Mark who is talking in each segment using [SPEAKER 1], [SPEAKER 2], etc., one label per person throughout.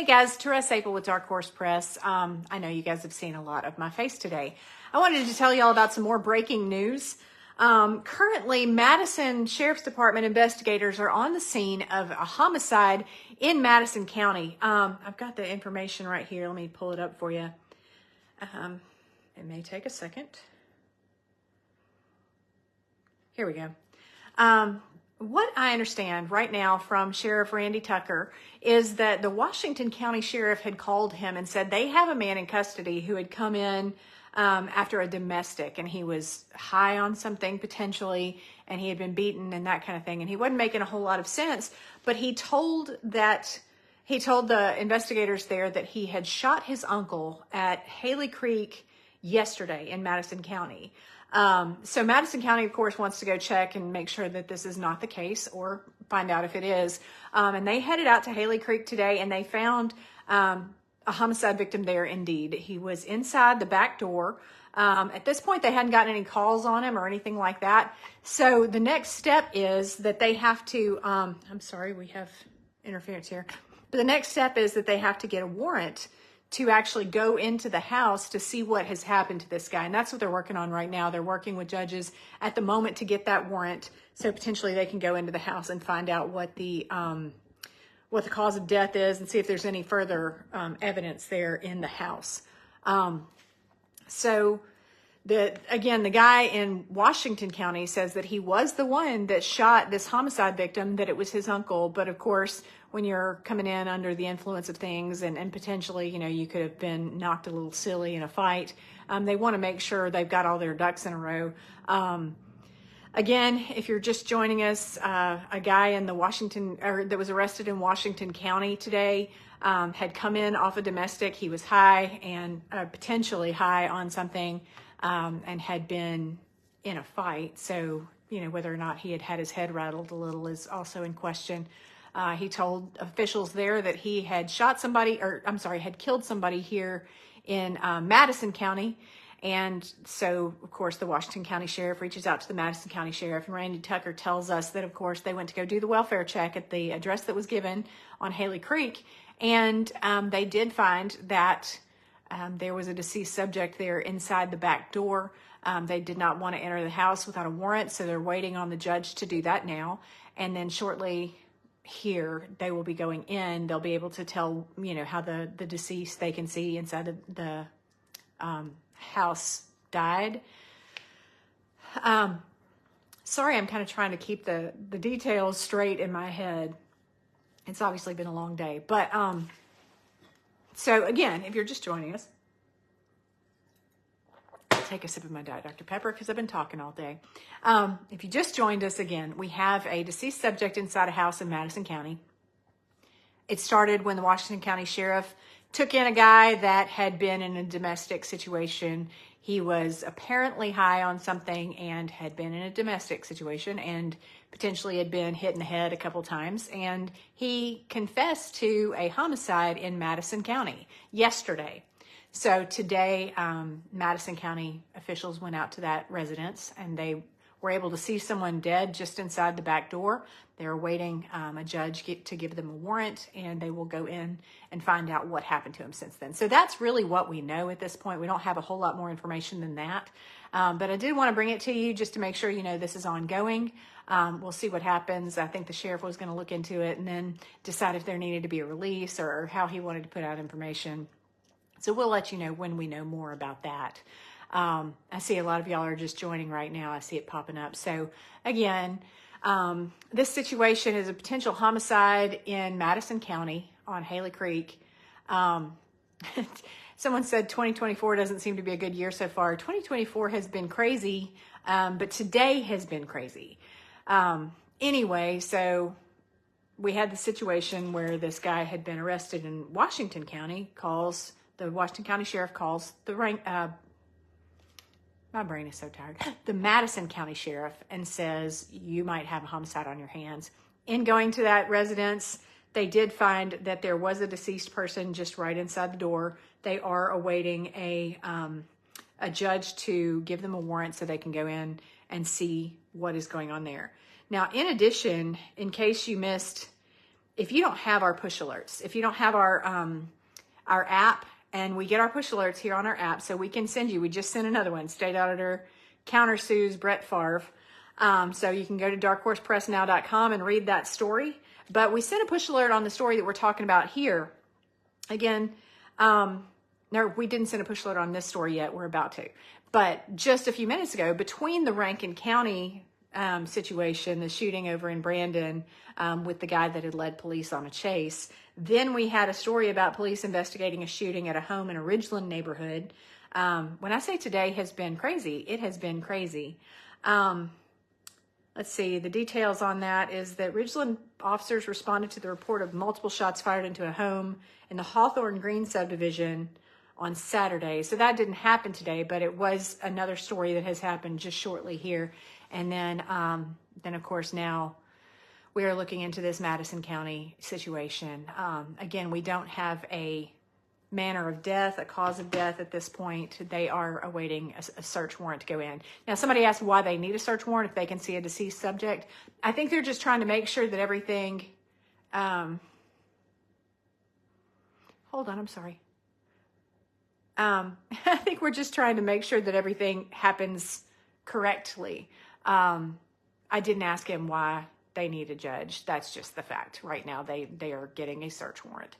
[SPEAKER 1] Hey guys, Teresa Apel with Dark Horse Press. I know you guys have seen a lot of my face today. I wanted to tell you all about some more breaking news. Currently, Madison Sheriff's Department investigators are on the scene of a homicide in Madison County. I've got the information right here. Let me pull it up for you. It may take a second. Here we go. What I understand right now from Sheriff Randy Tucker is that the Washington County Sheriff had called him and said they have a man in custody who had come in after a domestic, and he was high on something potentially, and he had been beaten and that kind of thing, and he wasn't making a whole lot of sense, but he told the investigators there that he had shot his uncle at Haley Creek yesterday in Madison County. So Madison County, of course, wants to go check and make sure that this is not the case or find out if it is. And they headed out to Haley Creek today, and they found a homicide victim there indeed. He was inside the back door. At this point, they hadn't gotten any calls on him or anything like that. So the next step is that they have to, I'm sorry, we have interference here. But the next step is that they have to get a warrant to actually go into the house to see what has happened to this guy. And that's what they're working on right now. They're working with judges at the moment to get that warrant, so potentially they can go into the house and find out what the cause of death is and see if there's any further evidence there in the house. So the guy in Washington County says that he was the one that shot this homicide victim, that it was his uncle. But of course, when you're coming in under the influence of things and potentially, you could have been knocked a little silly in a fight, they want to make sure they've got all their ducks in a row. Again, if you're just joining us, a guy in that was arrested in Washington County today had come in off a domestic. He was high and potentially high on something, and had been in a fight. So, whether or not he had his head rattled a little is also in question. He told officials there that he had had killed somebody here in Madison County. And so, of course, the Washington County Sheriff reaches out to the Madison County Sheriff, and Randy Tucker tells us that, of course, they went to go do the welfare check at the address that was given on Haley Creek. And they did find that there was a deceased subject there inside the back door. They did not want to enter the house without a warrant, so they're waiting on the judge to do that now. And then shortly here, they will be going in. They'll be able to tell, how the deceased, they can see inside the house died. Sorry, I'm kind of trying to keep the details straight in my head. It's obviously been a long day. But so again, if you're just joining us, I'll take a sip of my Diet Dr. Pepper because I've been talking all day. If you just joined us again, we have a deceased subject inside a house in Madison County. It started when the Washington County Sheriff took in a guy that had been in a domestic situation. He was apparently high on something and had been in a domestic situation and potentially had been hit in the head a couple times. And he confessed to a homicide in Madison County yesterday. So today, Madison County officials went out to that residence, and they were able to see someone dead just inside the back door. They're awaiting a judge to give them a warrant, and they will go in and find out what happened to him since then. So that's really what we know at this point. We don't have a whole lot more information than that. But I did want to bring it to you just to make sure this is ongoing. We'll see what happens. I think the sheriff was going to look into it and then decide if there needed to be a release or how he wanted to put out information. So we'll let you know when we know more about that. I see a lot of y'all are just joining right now. I see it popping up. So again, this situation is a potential homicide in Madison County on Haley Creek. Someone said 2024 doesn't seem to be a good year so far. 2024 has been crazy, but today has been crazy. Anyway, so we had the situation where this guy had been arrested in Washington County, the Washington County Sheriff calls my brain is so tired, the Madison County Sheriff, and says, you might have a homicide on your hands. In going to that residence, they did find that there was a deceased person just right inside the door. They are awaiting a judge to give them a warrant so they can go in and see what is going on there. Now, in addition, in case you missed if you don't have our push alerts, if you don't have our app, and we get our push alerts here on our app, so we can send you, we just sent another one, State Auditor countersues Brett Favre. So you can go to darkhorsepressnow.com and read that story. But we sent a push alert on the story that we're talking about here. Again, no, we didn't send a push alert on this story yet. We're about to. But just a few minutes ago, between the Rankin County situation, the shooting over in Brandon with the guy that had led police on a chase, then we had a story about police investigating a shooting at a home in a Ridgeland neighborhood. When I say today has been crazy, it has been crazy. Let's see, the details on that is that Ridgeland officers responded to the report of multiple shots fired into a home in the Hawthorne Green subdivision on Saturday. So that didn't happen today, but it was another story that has happened just shortly here. And then of course, now we are looking into this Madison County situation. Again, we don't have a manner of death, a cause of death at this point. They are awaiting a search warrant to go in. Now, somebody asked why they need a search warrant if they can see a deceased subject. I think they're just trying to make sure that everything, hold on, I'm sorry. I think we're just trying to make sure that everything happens correctly. I didn't ask him why they need a judge. That's just the fact. Right now, they are getting a search warrant.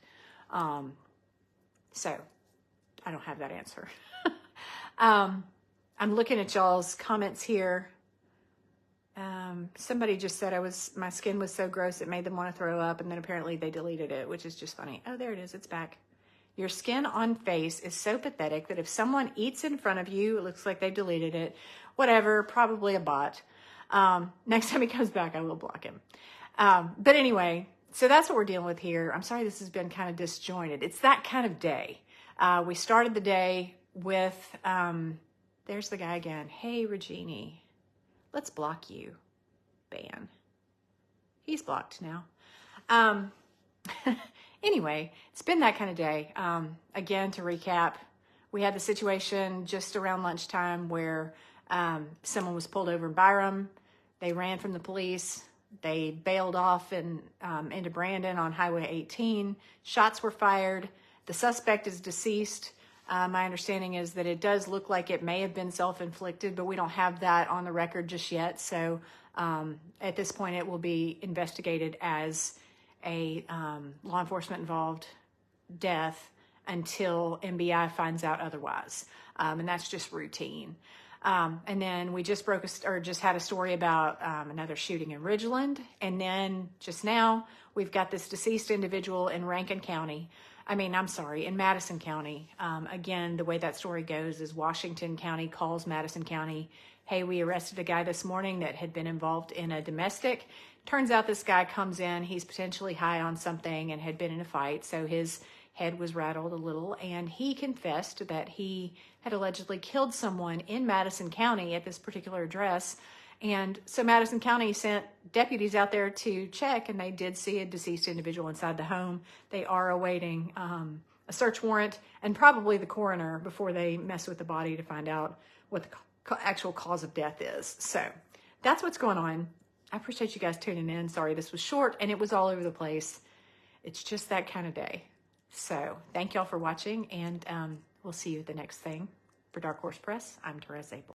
[SPEAKER 1] So I don't have that answer. I'm looking at y'all's comments here. Somebody just said my skin was so gross it made them want to throw up, and then apparently they deleted it, which is just funny. Oh, there it is. It's back. Your skin on face is so pathetic that if someone eats in front of you, it looks like they deleted it. Whatever, probably a bot. Next time he comes back, I will block him. But anyway, so that's what we're dealing with here. I'm sorry this has been kind of disjointed. It's that kind of day. We started the day with, there's the guy again. Hey, Regini, let's block you. Ban. He's blocked now. Anyway, it's been that kind of day. Again, to recap, we had the situation just around lunchtime where someone was pulled over in Byram. They ran from the police. They bailed off into Brandon on Highway 18. Shots were fired. The suspect is deceased. My understanding is that it does look like it may have been self-inflicted, but we don't have that on the record just yet. So at this point, it will be investigated as a law enforcement involved death until MBI finds out otherwise. And that's just routine. And then we just had a story about another shooting in Ridgeland. And then just now we've got this deceased individual in in Madison County. Again, the way that story goes is Washington County calls Madison County. Hey, we arrested a guy this morning that had been involved in a domestic. Turns out this guy comes in, he's potentially high on something and had been in a fight. So his head was rattled a little, and he confessed that he had allegedly killed someone in Madison County at this particular address. And so Madison County sent deputies out there to check, and they did see a deceased individual inside the home. They are awaiting a search warrant and probably the coroner before they mess with the body to find out what the actual cause of death is. So that's what's going on. I appreciate you guys tuning in. Sorry this was short and it was all over the place. It's just that kind of day. So thank y'all for watching, and we'll see you at the next thing. For Dark Horse Press, I'm Therese Apel.